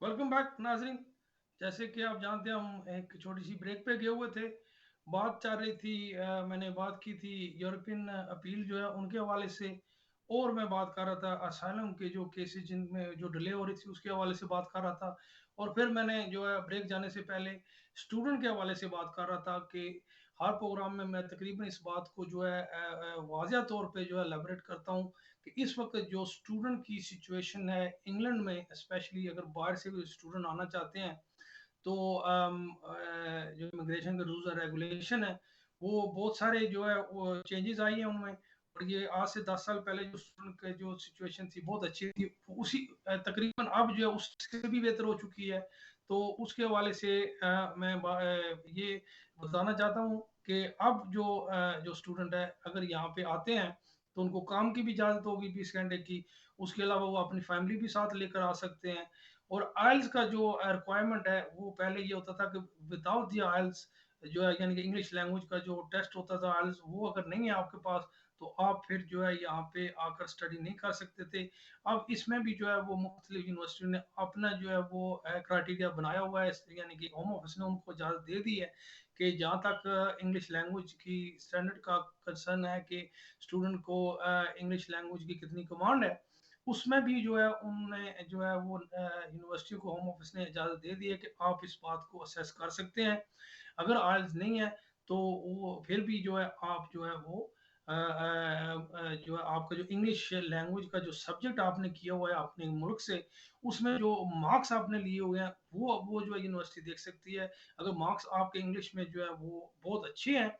Welcome back नाजरीन। जैसे कि आप जानते हैं हम एक छोटी सी ब्रेक पे गए हुए थे। बात चल रही थी, मैंने बात की थी यूरोपियन अपील जो है उनके हवाले से। और मैं बात कर रहा था असाइलम के जो केसेस जिनमें जो डिले हो रही थी उसके हवाले से बात कर रहा था। और फिर मैंने जो है ब्रेक जाने से पहले स्टूडेंट के हवाले से बात कर रहा था कि हर प्रोग्राम में मैं तकरीबन इस बात को जो है वाज़िया तौर पे जो है एलैबोरेट करता हूँ कि इस वक्त जो स्टूडेंट की सिचुएशन है इंग्लैंड में, स्पेशली अगर बाहर से कोई स्टूडेंट आना चाहते हैं तो जो इमिग्रेशन के रूल्स और रेगुलेशन है वो बहुत सारे जो है वो चेंजेस आई हैं उनमें। और ये आज से 10 साल पहले जो स्टूडेंट की जो सिचुएशन थी बहुत अच्छी थी, उसी तकरीबन अब जो है उससे भी बेहतर हो चुकी है। तो उसके हवाले से मैं ये बताना चाहता हूँ कि अब जो स्टूडेंट है अगर यहाँ पे आते हैं तो उनको काम की भी इजाज़त होगी 20 घंटे की। उसके अलावा वो अपनी फैमिली भी साथ लेकर आ सकते हैं। और आइल्स का जो रिक्वायरमेंट है वो पहले ये होता था कि विदाउट द आइल्स जो है यानी कि इंग्लिश लैंग्वेज का जो टेस्ट होता था आइल्स वो अगर नहीं है आपके पास तो आप फिर जो है यहाँ पे आकर स्टडी नहीं कर सकते थे। अब इसमें भी जो है वो मुख्तलिफ यूनिवर्सिटी ने अपना जो है वो क्राइटेरिया बनाया हुआ है, यानी कि होम ऑफिस ने उनको इजाज़त दे दी है कि जहाँ तक इंग्लिश लैंग्वेज की स्टैंडर्ड का कंसर्न है कि स्टूडेंट को इंग्लिश लैंग्वेज की कितनी कमांड है, उसमें भी जो है उन्होंने जो है वो यूनिवर्सिटी को होम ऑफिस ने इजाज़त दे दी है कि आप इस बात को असेस कर सकते हैं। अगर आइल्स नहीं है तो वो फिर भी जो है आप जो है वो जो है आपका जो इंग्लिश लैंग्वेज का जो सब्जेक्ट आपने किया हुआ है अपने मुल्क से, उसमें जो मार्क्स आपने लिए हुए हैं वो जो है यूनिवर्सिटी देख सकती है। अगर मार्क्स आपके इंग्लिश में जो है वो बहुत अच्छे हैं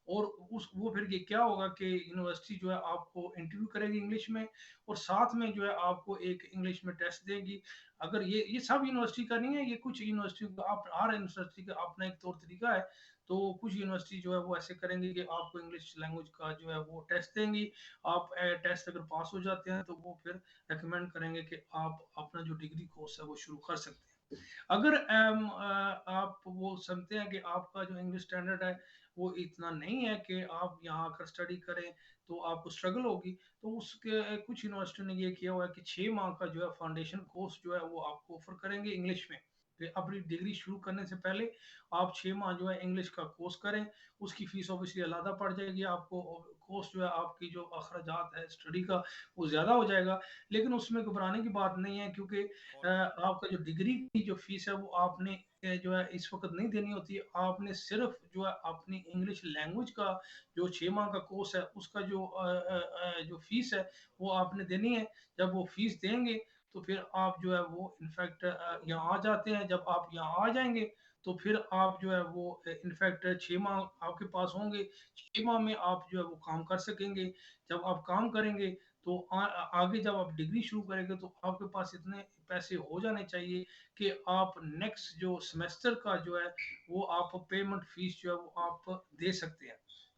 और उस वो फिर ये क्या होगा कि यूनिवर्सिटी जो है आपको इंटरव्यू करेगी इंग्लिश में और साथ में जो है आपको एक इंग्लिश में टेस्ट देगी। अगर ये सब यूनिवर्सिटी का नहीं है, ये कुछ यूनिवर्सिटी का आप हर यूनिवर्सिटी का अपना एक तौर तरीका है। तो कुछ यूनिवर्सिटी जो है वो ऐसे करेंगे कि आपको इंग्लिश लैंग्वेज का जो है वो टेस्ट देंगी। आप टेस्ट अगर पास हो जाते हैं तो वो फिर रिकमेंड करेंगे कि आप अपना जो डिग्री कोर्स है वो शुरू कर सकते हैं। अगर आप वो समझते हैं कि आपका जो इंग्लिश स्टैंडर्ड है वो इतना नहीं है कि आप यहाँ आकर स्टडी करें तो आपको स्ट्रगल होगी, तो उसके कुछ यूनिवर्सिटी ने ये किया हुआ है कि 6 माह का जो है फाउंडेशन कोर्स जो है वो आपको ऑफर करेंगे इंग्लिश में। अपनी डिग्री शुरू करने से पहले आप 6 माह जो है इंग्लिश का कोर्स करें। उसकी फीस ऑब्वियसली अलग पड़ जाएगी आपको। कोर्स जो है आपकी जो अखराजात है स्टडी का वो ज़्यादा हो जाएगा, लेकिन उसमें घबराने की बात नहीं है क्योंकि आपका जो डिग्री की जो फीस है वो आपने जो है इस वक्त नहीं देनी होती है। आपने सिर्फ जो है अपनी इंग्लिश लैंग्वेज का जो 6 माह का कोर्स है उसका जो फीस है वो आपने देनी है। जब वो फीस देंगे तो फिर आप जो है वो इनफैक्ट यहाँ आ जाते हैं। जब आप यहाँ आ जाएंगे तो फिर आप जो है वो इनफैक्ट 6 माह आपके पास होंगे। 6 माह में आप जो है वो काम कर सकेंगे। जब आप काम करेंगे तो आगे जब आप डिग्री शुरू करेंगे तो आपके पास इतने पैसे हो जाने चाहिए कि आप नेक्स्ट जो सेमेस्टर का जो है वो आप पेमेंट फीस जो है वो आप दे सकते हैं।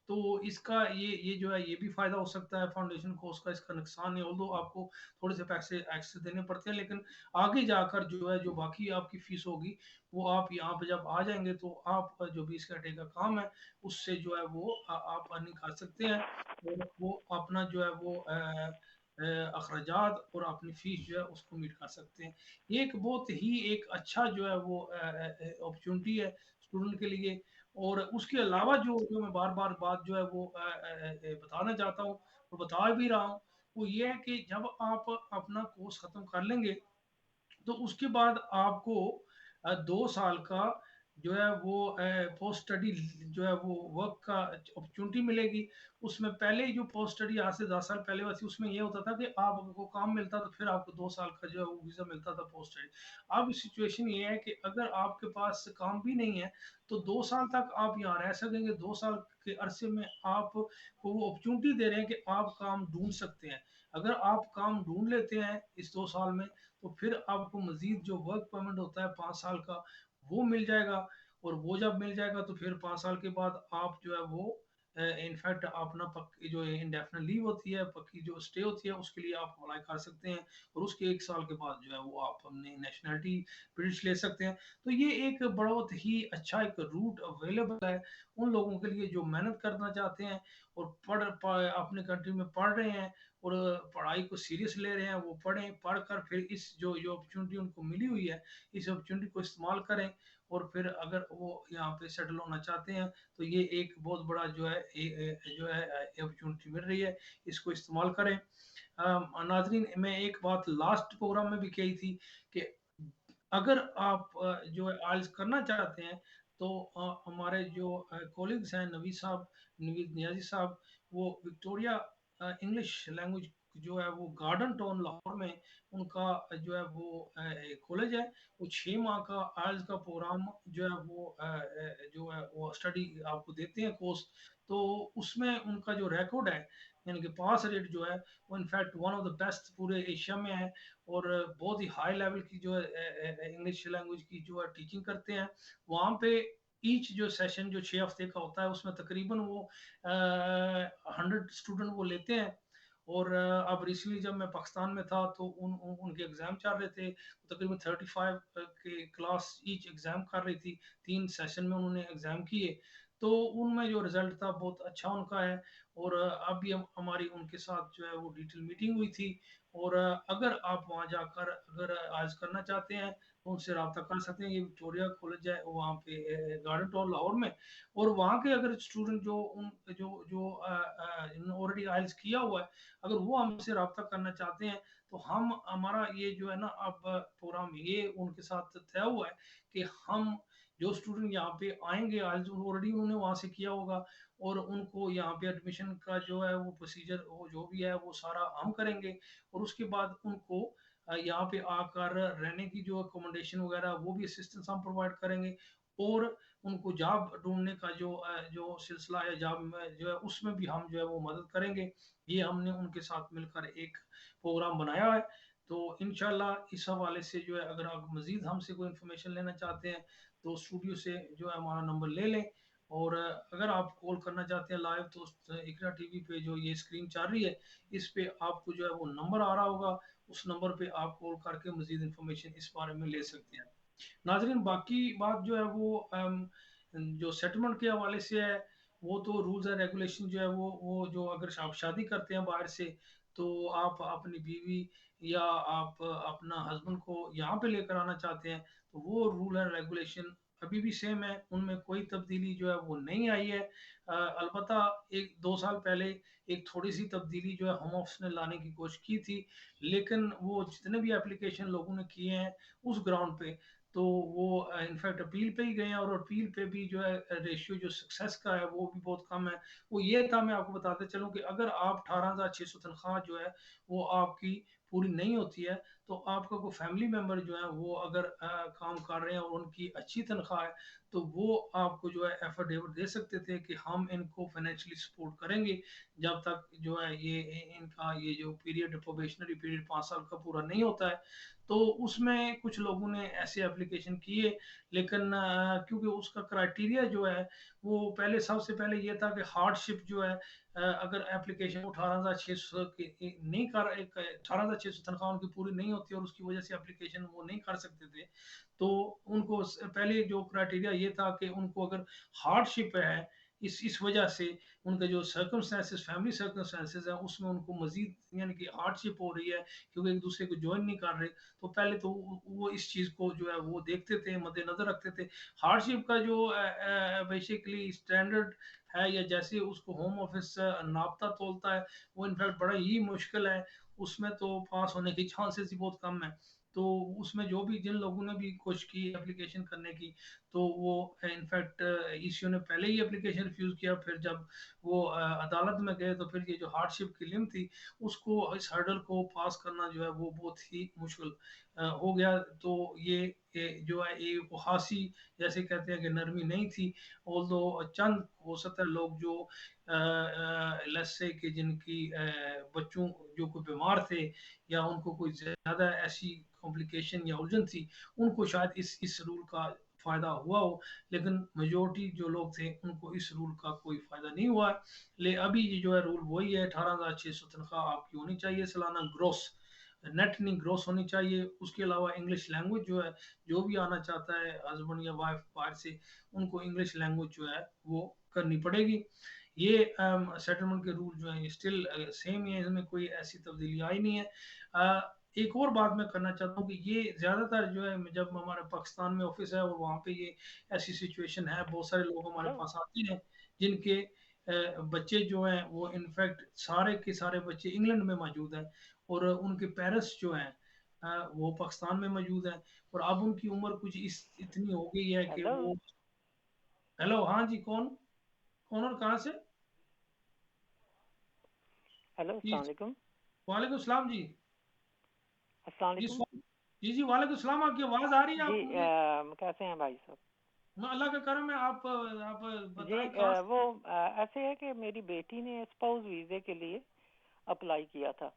तो इसका ये जो है ये भी फायदा हो सकता है फाउंडेशन कोर्स का। इसका नुकसान है ऑल्दो आपको थोड़े से पैसे एक्स्ट्रा देने पड़ते हैं, लेकिन आगे जाकर जो है जो बाकी आपकी फीस होगी वो आप यहाँ पे जब आ जाएंगे तो आप जो 20 घंटे का काम है उससे जो है वो आप अर्निंग कर सकते हैं और वो अपना जो है वो अखराजात और अपनी फीस जो है उसको मीट कर सकते हैं। ये एक बहुत ही एक अच्छा जो है वो अपॉर्चुनिटी है स्टूडेंट के लिए। और उसके अलावा जो मैं बार-बार बात जो है वो बताना चाहता हूँ और बता भी रहा हूँ, वो ये है कि जब आप अपना कोर्स खत्म कर लेंगे तो उसके बाद आपको 2 साल का जो है वो पोस्ट स्टडी जो है वो वर्क का अपॉर्चुनिटी मिलेगी। उसमें पहले ही जो पोस्ट स्टडी आज से 10 साल पहले हुआ थी उसमें ये होता था कि आपको काम मिलता तो फिर आपको 2 साल का जो है वो वीज़ा मिलता था पोस्ट स्टडी। अब सिचुएशन ये है कि अगर आपके पास काम भी नहीं है तो 2 साल तक आप यहाँ रह सकेंगे। 2 साल के अरसे में आपको वो अपॉर्चुनिटी दे रहे हैं कि आप काम ढूँढ सकते हैं। अगर आप काम ढूँढ लेते हैं इस 2 साल में तो फिर आपको मज़ीद जो वर्क परमिट होता है 5 साल का, वो मिल जाएगा। और वो जब मिल जाएगा तो फिर 5 साल के बाद आप जो है वो इनफैक्ट अपना पक्की जो इंडेफिनिट लीव होती है, पक्की जो स्टे होती है, उसके लिए आप अप्लाई कर सकते हैं और उसके 1 साल के बाद जो है वो आप अपनी नेशनैलिटी ब्रिटिश ले सकते हैं। तो ये एक बहुत ही अच्छा एक रूट अवेलेबल है उन लोगों के लिए जो मेहनत करना चाहते हैं और अपने कंट्री में पढ़ रहे हैं और पढ़ाई को सीरियस ले रहे हैं, वो पढ़ें, पढ़कर फिर इस जो जो अपॉर्चुनिटी उनको मिली हुई है, इस अपॉर्चुनिटी को इस्तेमाल करें, और फिर अगर वो यहाँ पे सेटल होना चाहते हैं, तो ये एक बहुत बड़ा जो है जो है अपॉर्चुनिटी मिल रही है, इसको इस्तेमाल करें। नाज़रीन, मैं एक बात लास्ट प्रोग्राम में भी कही थी कि अगर आप जो है आइल्स करना चाहते हैं, तो हमारे जो कॉलीग्स हैं, नवीद नियाज़ी साहब, वो विक्टोरिया इंग्लिश लैंग्वेज जो है वो गार्डन टाउन लाहौर में उनका जो है वो कॉलेज है। वो 6 माह का आइल्स का प्रोग्राम जो है वो जो है वो स्टडी आपको देते हैं कोर्स। तो उसमें उनका जो रिकॉर्ड है, यानी कि पास रेट जो है, वो in fact one of the best पूरे एशिया में है। और बहुत ही हाई लेवल की जो है इंग्लिश लैंग्वेज की जो है टीचिंग करते हैं वहाँ पे। ईच जो सेशन जो 6 हफ्ते का होता है, उसमें तकरीबन वो 100 स्टूडेंट वो लेते हैं। और अब रिसेंटली जब मैं पाकिस्तान में था, तो उनके एग्ज़ाम चल रहे थे, तो तकरीबन 35 के क्लास ईच एग्ज़ाम कर रही थी। 3 सेशन में उन्होंने एग्ज़ाम किए, तो उनमें जो रिज़ल्ट था बहुत अच्छा उनका है। और अभी हमारी उनके साथ जो है वो डिटेल मीटिंग हुई थी। और अगर आप वहाँ जाकर अगर आज करना चाहते हैं, तो उनसे रब्ता कर सकते हैं। ये विक्टोरिया कॉलेज है वहाँ पे गार्डन टाउन लाहौर में। और वहाँ के अगर स्टूडेंट जो उन जो जो ऑलरेडी आइल्स किया हुआ है, अगर वो हमसे रब्ता करना चाहते हैं, तो हम हमारा ये जो है ना अब प्रोग्राम ये उनके साथ तय हुआ है कि हम जो स्टूडेंट यहाँ पे आएंगे, आइल्स ऑलरेडी उन्होंने वहाँ से किया होगा, और उनको यहाँ पे एडमिशन का जो है वो प्रोसीजर वो जो भी है वो सारा हम करेंगे। और उसके बाद उनको यहाँ पे आकर रहने की जो अकोमोडेशन वगैरह वो भी असिस्टेंस हम प्रोवाइड करेंगे। और उनको जॉब ढूंढने का जो सिलसिला है, जॉब में जो है उसमें भी हम जो है वो मदद करेंगे। ये हमने उनके साथ मिलकर एक प्रोग्राम बनाया है। तो इंशाल्लाह इस हवाले से जो है अगर आप मज़ीद हमसे कोई इन्फॉर्मेशन लेना चाहते हैं, तो स्टूडियो से जो है हमारा नंबर ले लें। और अगर आप कॉल करना चाहते हैं लाइव, तो इकरा टीवी पे जो ये स्क्रीन चल रही है, इस पे आपको जो है वो नंबर आ रहा होगा, उस नंबर पे आप कॉल करके मजीद इन्फॉर्मेशन इस बारे में ले सकते हैं। नाजरीन, बाकी बात जो है वो जो सेटलमेंट के हवाले से है, वो तो रूल्स एंड रेगुलेशन जो है वो जो अगर आप शादी करते हैं बाहर से, तो आप अपनी बीवी या आप अपना हस्बैंड को यहाँ पे लेकर आना चाहते हैं, तो वो रूल एंड रेगुलेशन अभी भी सेम है, उनमें कोई तब्दीली जो है वो नहीं आई है। अलबत्ता 1-2 साल पहले एक थोड़ी सी तब्दीली जो है होम ऑफिस ने लाने की कोशिश की थी, लेकिन वो जितने भी एप्लीकेशन लोगों ने किए हैं उस ग्राउंड पे, तो वो इनफैक्ट अपील पे ही गए हैं, और अपील पे भी जो है रेशियो जो सक्सेस का है वो भी बहुत कम है। वो ये था, मैं आपको बताते चलूँ कि अगर आप 18,600 तनख्वाह जो है वो आपकी पूरी नहीं होती है, तो आपका कोई फैमिली मेंबर जो है वो अगर काम कर रहे हैं और उनकी अच्छी तनख्वाह है, तो वो आपको जो है एफिडेविट दे सकते थे कि हम इनको फाइनेंशियली सपोर्ट करेंगे जब तक जो है ये इनका ये जो पीरियड प्रोबेशनरी पीरियड 5 साल का पूरा नहीं होता है। तो उसमें कुछ लोगों ने ऐसे एप्लीकेशन किए, लेकिन क्योंकि उसका क्राइटेरिया जो है वो पहले सबसे पहले ये था कि हार्डशिप जो है, अगर एप्लीकेशन 18,600 की नहीं कर 18,600 तनख्वाह उनकी पूरी नहीं होती और उसकी वजह से एप्लीकेशन वो नहीं कर सकते थे, तो उनको पहले जो क्राइटेरिया ये था कि उनको अगर हार्डशिप है, इस वजह से उनका जो सर्कमस्टेंसेस फैमिली सर्कमस्टेंसेस है उसमें उनको मजीद यानी कि हार्डशिप हो रही है, क्योंकि एक दूसरे को ज्वाइन नहीं कर रहे, तो पहले तो वो इस चीज़ को जो है वो देखते थे, मद्देनजर रखते थे। हार्डशिप का जो बेसिकली स्टैंडर्ड है, या जैसे उसको होम ऑफिस नापता तोलता है, वो इनफैक्ट बड़ा ही मुश्किल है। उसमें तो पास होने की चांसेस ही बहुत कम है। तो उसमें जो भी जिन लोगों ने भी कोशिश की एप्लीकेशन करने की, तो वो इनफैक्ट ईसीओ ने पहले ही एप्लीकेशन रिफ्यूज़ किया। फिर जब वो अदालत में गए, तो फिर ये जो हार्डशिप की लिमिट थी, उसको इस हर्डल को पास करना जो है वो बहुत ही मुश्किल हो गया। तो ये जो है ये वो हासी जैसे कहते हैं कि नरमी नहीं थी। ऑल्दो चंद हो सकता है लोग जो लेट्स से कि जिनकी बच्चों जो कोई बीमार थे, या उनको कोई ज़्यादा ऐसी कॉम्प्लिकेशन या उलझन थी, उनको शायद इस रूल का फ़ायदा हुआ हो, लेकिन मेजॉरिटी जो लोग थे उनको इस रूल का कोई फ़ायदा नहीं हुआ है। ले अभी ये जो है रूल वही है, 18,600 तनख्वाह आपकी होनी चाहिए सालाना ग्रॉस, नेट नहीं ग्रॉस होनी चाहिए। उसके अलावा इंग्लिश लैंग्वेज जो है, जो भी आना चाहता है हस्बैंड या वाइफ बाहर से, उनको इंग्लिश लैंग्वेज जो है वो करनी पड़ेगी। ये सेटलमेंट के रूल जो हैं ये स्टिल सेम ही है, इसमें कोई ऐसी तब्दीली आई नहीं है। एक और बात मैं करना चाहता हूँ कि ये ज़्यादातर जो है जब हमारे पाकिस्तान में ऑफिस है और वहाँ पे ये ऐसी सिचुएशन है, बहुत सारे लोग हमारे हेलो। पास आते हैं जिनके बच्चे जो हैं वो इनफैक्ट सारे के सारे बच्चे इंग्लैंड में मौजूद हैं और उनके पेरेंट्स जो हैं वो पाकिस्तान में मौजूद हैं और अब उनकी उम्र कुछ इस इतनी हो गई है कि हेलो। वो। हेलो, हाँ जी, कौन कौन और कहाँ से? हेलो, जी, अस्सलाम वालेकुम। वालेकुम सलाम जी। अस्सलाम जी वालेकुम। जी जी, वालेकुम सलाम। आपकी आवाज़ आ रही है, जी, आप मुझे। कैसे हैं भाई साहब? मैं अल्लाह का करम है। आप जी, बताएं कहाँ से? वो ऐसे है कि मेरी बेटी ने स्पाउस वीज़े के लिए अप्लाई किया था,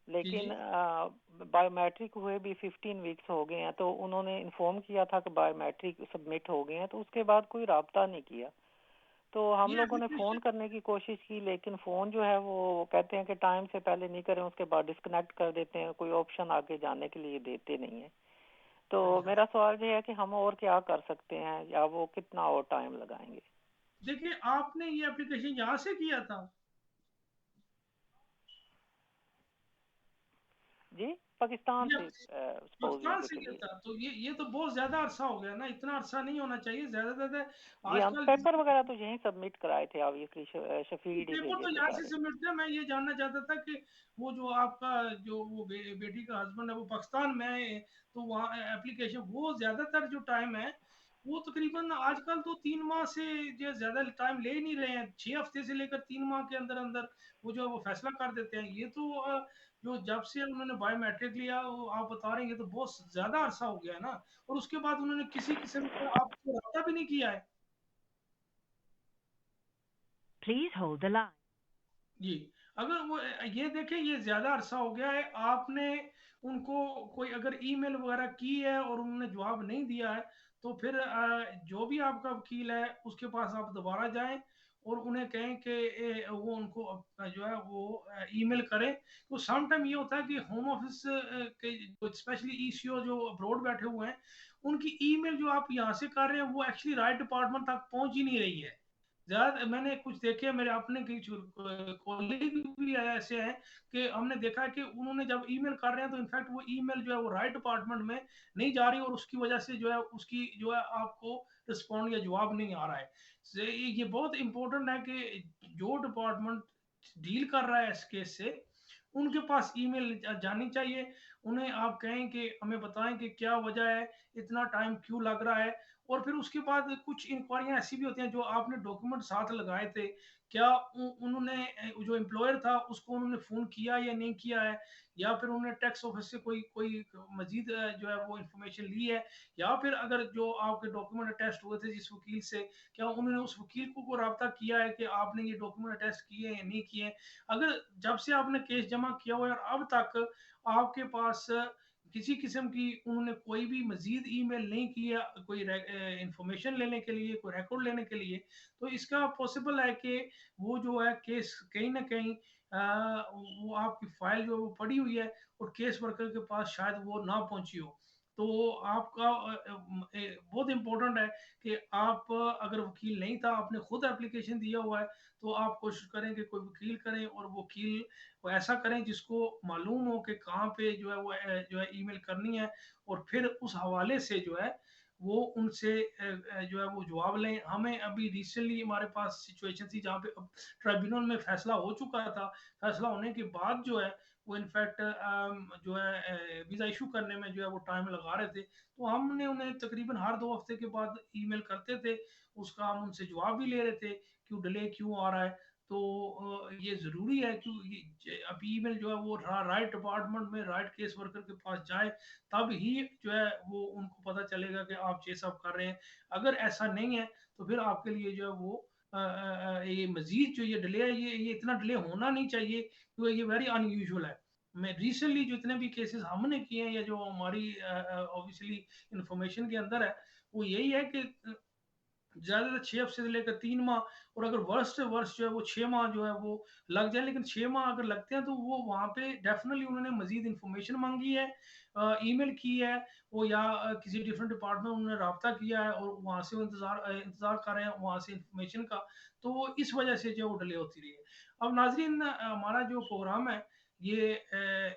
जी लेकिन जी। बायोमेट्रिक हुए भी 15 वीक्स हो गए हैं, तो उन्होंने इन्फॉर्म किया था कि बायोमेट्रिक सबमिट हो गए हैं, तो उसके बाद कोई राब्ता नहीं किया। तो हम ये लोगों ने फ़ोन एप्लीकेशन। करने की कोशिश की, लेकिन फ़ोन जो है वो कहते हैं कि टाइम से पहले नहीं करें, उसके बाद डिस्कनेक्ट कर देते हैं, कोई ऑप्शन आगे जाने के लिए देते नहीं है। तो अच्छा, मेरा सवाल ये है कि हम और क्या कर सकते हैं, या वो कितना और टाइम लगाएंगे? देखिए, आपने ये एप्लीकेशन यहाँ से किया था? जी, पाकिस्तान ये से स्पाउस पाकिस्तान वीज़े से के किया लिए। था तो ये तो बहुत ज्यादा अरसा हो गया ना, इतना अरसा नहीं होना चाहिए, ज्यादा ज्यादा जी, हम आजकल। पेपर वगैरह तो यहीं सबमिट कराए थे, ऑब्वियसली शफीड ही पेपर भेजे तो थे यहाँ से सारे। सबमिट थे। मैं ये जानना चाहता था कि वो जो आपका जो वो बेटी का हस्बैंड है वो पाकिस्तान में है, तो वहाँ एप्लीकेशन वो ज्यादातर जो टाइम है वो तकरीबन आजकल तो 3 माह से जो ज्यादा टाइम ले ही नहीं रहे हैं, 6 हफ्ते से लेकर 3 माह के अंदर अंदर वो जो है वो फैसला कर देते हैं। ये तो जो जब से उन्होंने बायोमेट्रिक लिया वो आप बता रहे हैं, ये तो बहुत ज्यादा अरसा हो गया है ना। और उसके बाद उन्होंने किसी किस्म का आपको रब्ता भी नहीं किया है। Please hold the line. जी, अगर वो ये देखें ये ज़्यादा अरसा हो गया है, आपने उनको कोई अगर ईमेल वगैरह की है और उन्होंने जवाब नहीं दिया है, तो फिर जो भी आपका वकील है उसके पास आप दोबारा जाएं और उन्हें कहें कि वो उनको जो है वो ईमेल करें। तो सम टाइम ये होता है कि होम ऑफिस के स्पेशली ईसीओ जो अब्रॉड बैठे हुए हैं, उनकी ईमेल जो आप यहाँ से कर रहे हैं वो एक्चुअली राइट डिपार्टमेंट तक पहुंच ही नहीं रही है। ज्यादा मैंने कुछ देखे, मेरे अपने कुछ कॉलीग भी ऐसे हैं कि हमने देखा है कि उन्होंने जब ईमेल कर रहे हैं तो इनफैक्ट वो ईमेल जो है वो राइट डिपार्टमेंट में नहीं जा रही और उसकी वजह से जो है उसकी जो है आपको रिस्पॉन्ड या जवाब नहीं आ रहा है। ये बहुत इंपॉर्टेंट है कि जो डिपार्टमेंट डील कर रहा है इस केस से उनके पास ईमेल जानी चाहिए। उन्हें आप कहें कि हमें बताएं कि क्या वजह है, इतना टाइम क्यों लग रहा है। और फिर उसके बाद कुछ इंक्वायरियां ऐसी भी होती हैं जो आपने डॉक्यूमेंट साथ लगाए थे, क्या उन्होंने जो एम्प्लॉयर था उसको उन्होंने फ़ोन किया या नहीं किया है, या फिर उन्होंने टैक्स ऑफिस से कोई कोई मजीद जो है वो इन्फॉर्मेशन ली है, या फिर अगर जो आपके डॉक्यूमेंट अटेस्ट हुए थे जिस वकील से, क्या उन्होंने उस वकील को रब्ता किया है कि आपने ये डॉक्यूमेंट अटेस्ट किए हैं या नहीं किए हैं। अगर जब से आपने केस जमा किया हुआ है और अब तक आपके पास किसी किस्म की उन्होंने कोई भी मजीद ईमेल नहीं किया कोई इंफॉर्मेशन लेने के लिए, कोई रिकॉर्ड लेने के लिए, तो इसका पॉसिबल है कि वो जो है केस कहीं ना कहीं वो आपकी फाइल जो है वो पड़ी हुई है और केस वर्कर के पास शायद वो ना पहुंची हो। तो आपका बहुत इंपॉर्टेंट है कि आप अगर वकील नहीं था, आपने खुद एप्लीकेशन दिया हुआ है, तो आप कोशिश करें कि कोई वकील करें और वकील वो ऐसा करें जिसको मालूम हो कि कहाँ पे जो है वो जो है ईमेल करनी है, और फिर उस हवाले से जो है वो उनसे जो है वो जवाब लें। हमें अभी रिसेंटली हमारे पास सिचुएशन थी जहाँ पे अब ट्राइब्यूनल में फैसला हो चुका था। फैसला होने के बाद जो है वो इनफैक्ट जो है वीज़ा इशू करने में जो है वो टाइम लगा रहे थे, तो हमने उन्हें तकरीबन हर 2 हफ्ते के बाद ईमेल करते थे, उसका हम उनसे जवाब भी ले रहे थे क्यों डिले क्यों आ रहा है। तो ये ज़रूरी है कि अब ईमेल जो है वो राइट डिपार्टमेंट में राइट केस वर्कर के पास जाए, तब ही जो है वो उनको पता चलेगा कि आप चेस अप कर रहे हैं। अगर ऐसा नहीं है तो फिर आपके लिए जो है वो ये मजीद जो ये डिले है, ये इतना डिले होना नहीं चाहिए क्योंकि ये वेरी अनयूजुअल है। मैं रिसेंटली जितने भी केसेस हमने किए हैं या जो हमारी ऑब्वियसली इंफॉर्मेशन के अंदर है, वो यही है कि ज़्यादा से 6 हफ्ते से लेकर 3 माह, और अगर वर्स्ट से वर्स्ट जो है वो 6 माह जो है वो लग जाए, लेकिन 6 माह अगर लगते हैं तो वो वहाँ पे डेफ़िनिटली उन्होंने मज़ीद इन्फॉर्मेशन माँगी है, ईमेल की है, वो या किसी डिफरेंट डिपार्टमेंट में उन्होंने राब्ता किया है और वहाँ से वो इंतज़ार कर रहे हैं वहाँ से इन्फॉर्मेशन का, तो वो इस वजह से जो है वो डिले होती रही है। अब नाज़रीन, हमारा जो प्रोग्राम है ये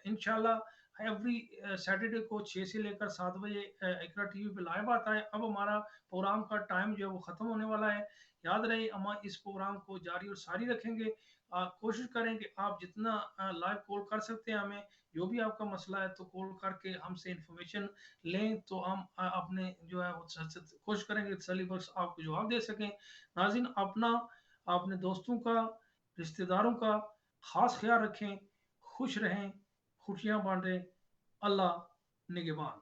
इंशाल्लाह एवरी सैटरडे को 6 से लेकर 7 बजे इकरा टीवी पे लाइव आता है। अब हमारा प्रोग्राम का टाइम जो है वो ख़त्म होने वाला है। याद रहे, हम इस प्रोग्राम को जारी और सारी रखेंगे। कोशिश करें कि आप जितना लाइव कॉल कर सकते हैं हमें, जो भी आपका मसला है तो कॉल करके हमसे इन्फॉर्मेशन लें, तो हम अपने जो है वो कोशिश करेंगे तसल्ली बख्श आपको जवाब दे सकें। नाज़रीन, अपना, अपने दोस्तों का, रिश्तेदारों का ख़ास ख़्याल रखें, खुश रहें, खुशियाँ बाँटें। अल्लाह निगहबान।